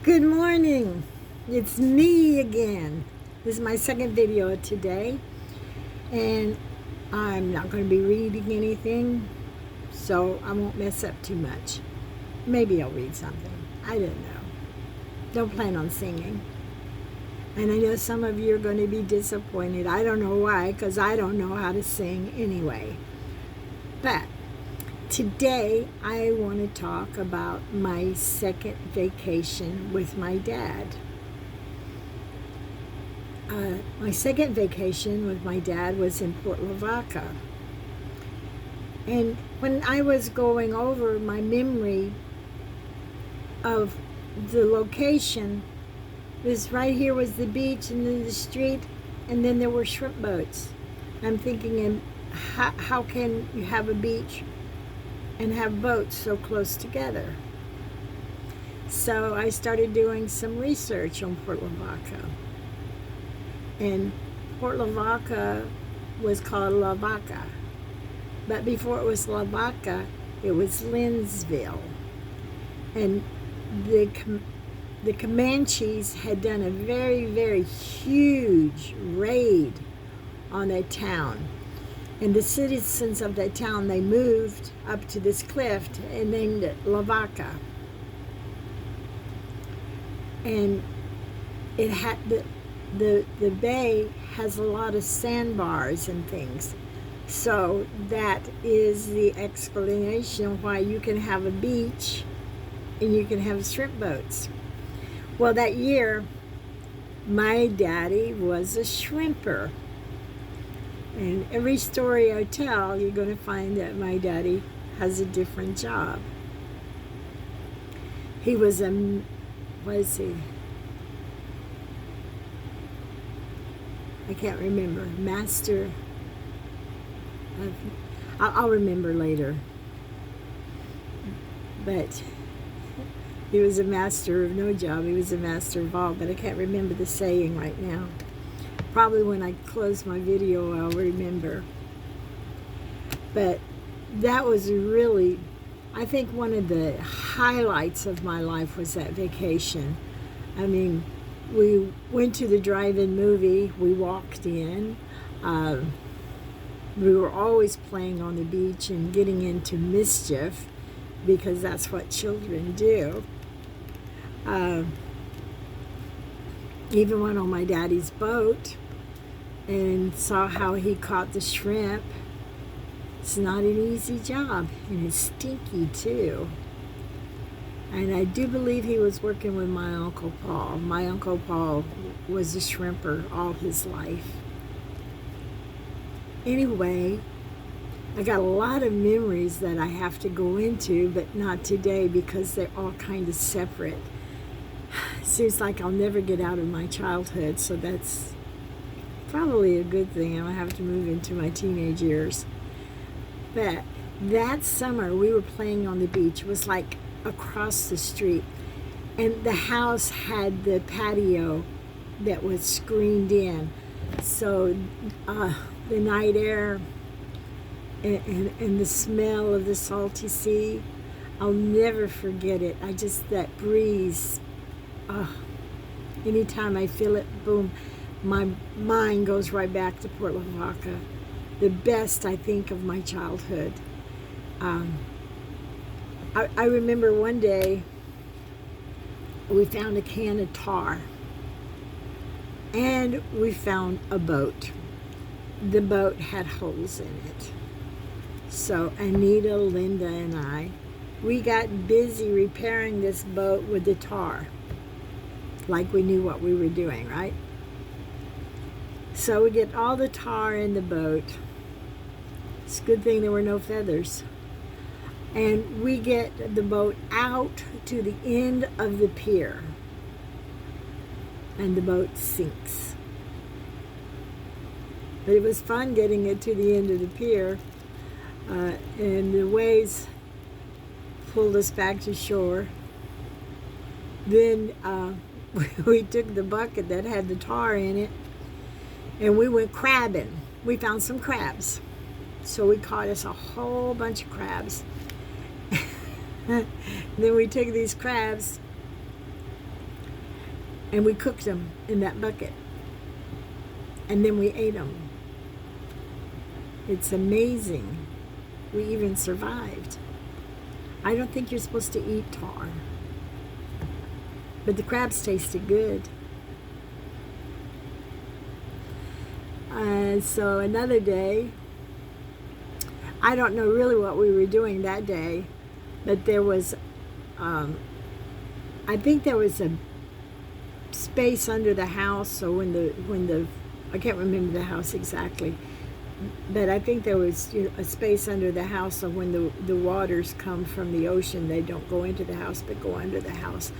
Good morning. It's me again. This is my second video today, and I'm not going to be reading anything, so I won't mess up too much. Maybe I'll read something. I don't know. Don't plan on singing. And I know some of you are going to be disappointed. I don't know why, because I don't know how to sing anyway. But today, I want to talk about my second vacation with my dad. My second vacation with my dad was in Port Lavaca. And when I was going over my memory of the location, was right here was the beach and then the street, and then there were shrimp boats. I'm thinking, how can you have a beach and have boats so close together? So I started doing some research on Port Lavaca. And Port Lavaca was called Lavaca. But before it was Lavaca, it was Linsville. And the Comanches had done a very, very huge raid on that town. And the citizens of that town, they moved up to this cliff and named it Lavaca. And it had the bay has a lot of sandbars and things. So that is the explanation why you can have a beach and you can have shrimp boats. Well, that year, my daddy was a shrimper. And every story I tell, you're going to find that my daddy has a different job. He was what is he? I can't remember. Master of, I'll remember later. But he was a master of no job. He was a master of all, but I can't remember the saying right now. Probably when I close my video, I'll remember. But that was really, I think one of the highlights of my life was that vacation. I mean, we went to the drive-in movie. We walked in. We were always playing on the beach and getting into mischief because that's what children do. Even went on my daddy's boat and saw how he caught the shrimp. It's not an easy job, and it's stinky too. And I do believe he was working with my Uncle Paul. My Uncle Paul was a shrimper all his life. Anyway, I got a lot of memories that I have to go into, but not today because they're all kind of separate. Seems like I'll never get out of my childhood, so that's probably a good thing. I'll have to move into my teenage years. But that summer, we were playing on the beach. It was like across the street. And the house had the patio that was screened in. So the night air and the smell of the salty sea, I'll never forget it. That breeze, anytime I feel it, boom, my mind goes right back to Port Lavaca. The best, I think, of my childhood. I remember one day we found a can of tar and we found a boat. The boat had holes in it. So Anita, Linda, and we got busy repairing this boat with the tar, like we knew what we were doing, right? So we get all the tar in the boat. It's a good thing there were no feathers. And we get the boat out to the end of the pier. And the boat sinks. But it was fun getting it to the end of the pier. And the waves pulled us back to shore. Then we took the bucket that had the tar in it and we went crabbing. We found some crabs. So we caught us a whole bunch of crabs. Then we took these crabs And we cooked them in that bucket. And then we ate them. It's amazing. We even survived. I don't think you're supposed to eat tar. But the crabs tasted good. So another day, I don't know really what we were doing that day, but there was, I think there was a space under the house. So when the I can't remember the house exactly, but I think there was a space under the house. So when the waters come from the ocean, they don't go into the house, but go under the house.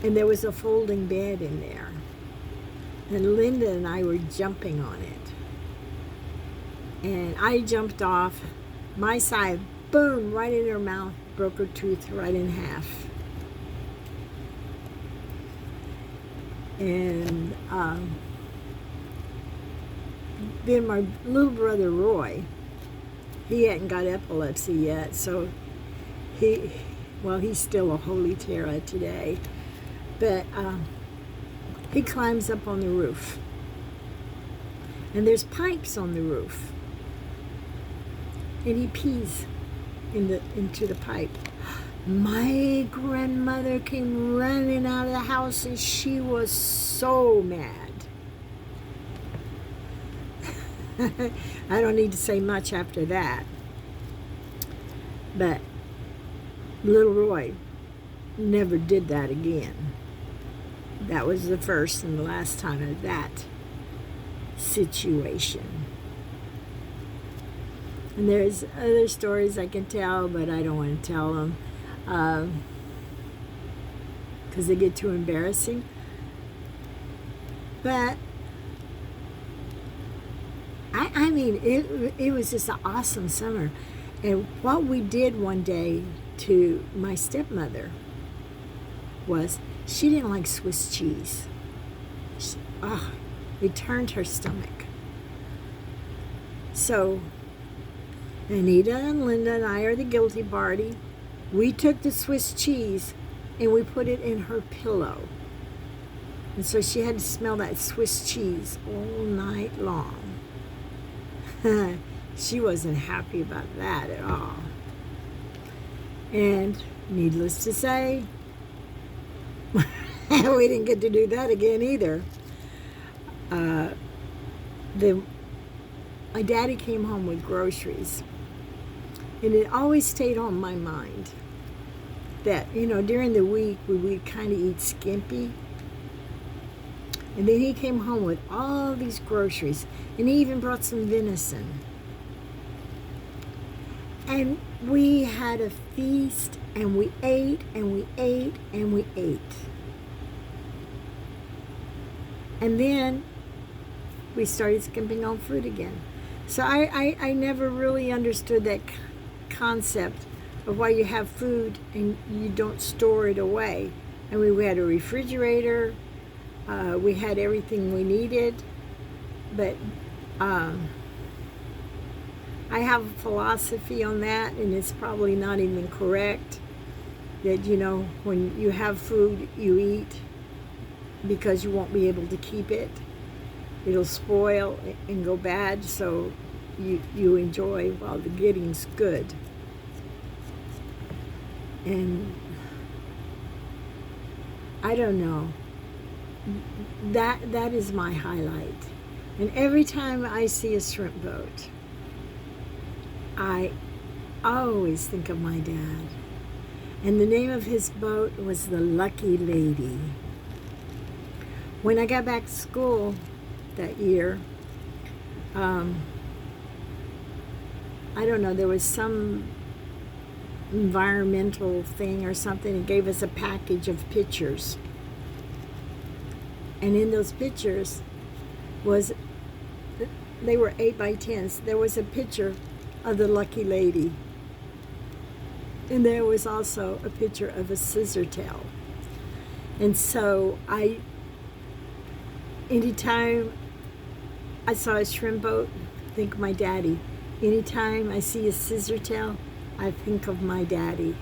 And there was a folding bed in there. And Linda and I were jumping on it. And I jumped off my side, boom, right in her mouth, broke her tooth right in half. And then my little brother Roy, he hadn't got epilepsy yet, so he's still a holy terror today, but he climbs up on the roof, and there's pipes on the roof, and he pees into the pipe. My grandmother came running out of the house, and she was so mad. I don't need to say much after that. But little Roy never did that again. That was the first and the last time of that situation. And there's other stories I can tell, but I don't want to tell them because they get too embarrassing. But I mean, it was just an awesome summer. And what we did one day to my stepmother was she didn't like Swiss cheese. It turned her stomach. So Anita and Linda and I are the guilty party. We took the Swiss cheese and we put it in her pillow. And so she had to smell that Swiss cheese all night long. She wasn't happy about that at all. And needless to say, we didn't get to do that again either. My daddy came home with groceries, and it always stayed on my mind that, during the week we would kind of eat skimpy. And then he came home with all these groceries, and he even brought some venison. And we had a feast, and we ate, and we ate, and we ate. And then we started skimping on food again. So I never really understood that concept of why you have food and you don't store it away. And we had a refrigerator. We had everything we needed, but I have a philosophy on that, and it's probably not even correct, that, when you have food, you eat because you won't be able to keep it. It'll spoil and go bad, so you enjoy while the getting's good. And I don't know. That is my highlight. And every time I see a shrimp boat, I always think of my dad. And the name of his boat was the Lucky Lady. When I got back to school that year, I don't know, there was some environmental thing or something. It gave us a package of pictures. And in those pictures they were 8x10s. There was a picture of the Lucky Lady. And there was also a picture of a scissor tail. And so anytime I saw a shrimp boat, I think of my daddy. Anytime I see a scissor tail, I think of my daddy.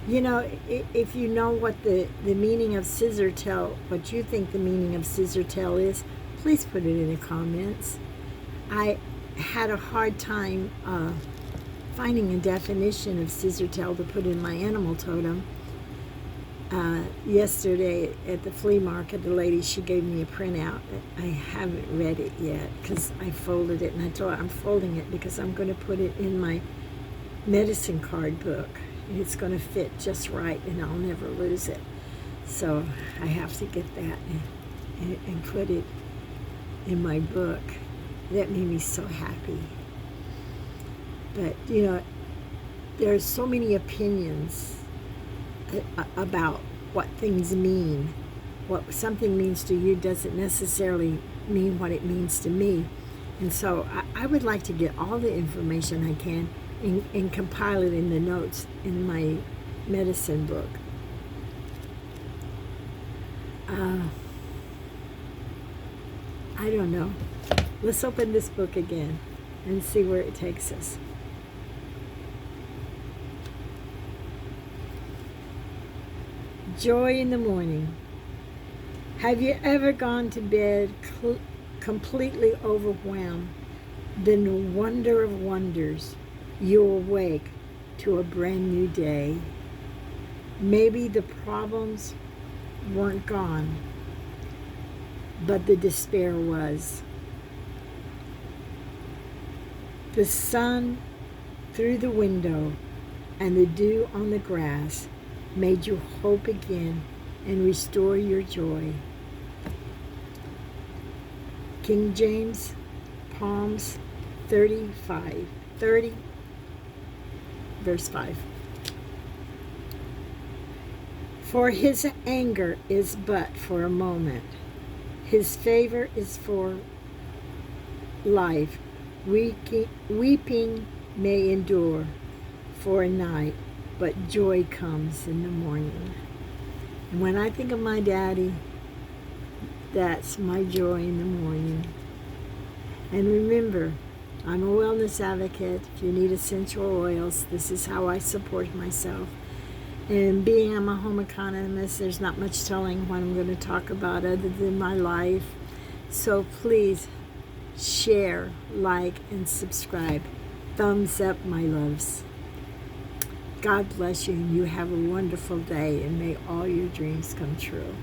You know, if you know what the meaning of scissor tail, what you think the meaning of scissor tail is, please put it in the comments. I had a hard time finding a definition of scissor tail to put in my animal totem. Yesterday at the flea market, the lady, she gave me a printout. I haven't read it yet because I folded it, and I told her I'm folding it because I'm going to put it in my medicine card book. It's going to fit just right, and I'll never lose it. So I have to get that and put it in my book. That made me so happy. But, you know, there's so many opinions about what things mean. What something means to you doesn't necessarily mean what it means to me. And so I would like to get all the information I can and compile it in the notes in my medicine book. I don't know. Let's open this book again and see where it takes us. Joy in the morning. Have you ever gone to bed completely overwhelmed? Then the wonder of wonders, you awake to a brand new day. Maybe the problems weren't gone, but the despair was. The sun through the window and the dew on the grass made you hope again and restore your joy. King James, Psalms 30, verse 5. For his anger is but for a moment. His favor is for life. Weeping may endure for a night, but joy comes in the morning. And when I think of my daddy, that's my joy in the morning. And remember, I'm a wellness advocate. If you need essential oils, this is how I support myself. And being I'm a home economist, there's not much telling what I'm going to talk about other than my life. So please share, like, and subscribe. Thumbs up, my loves. God bless you, and you have a wonderful day, and may all your dreams come true.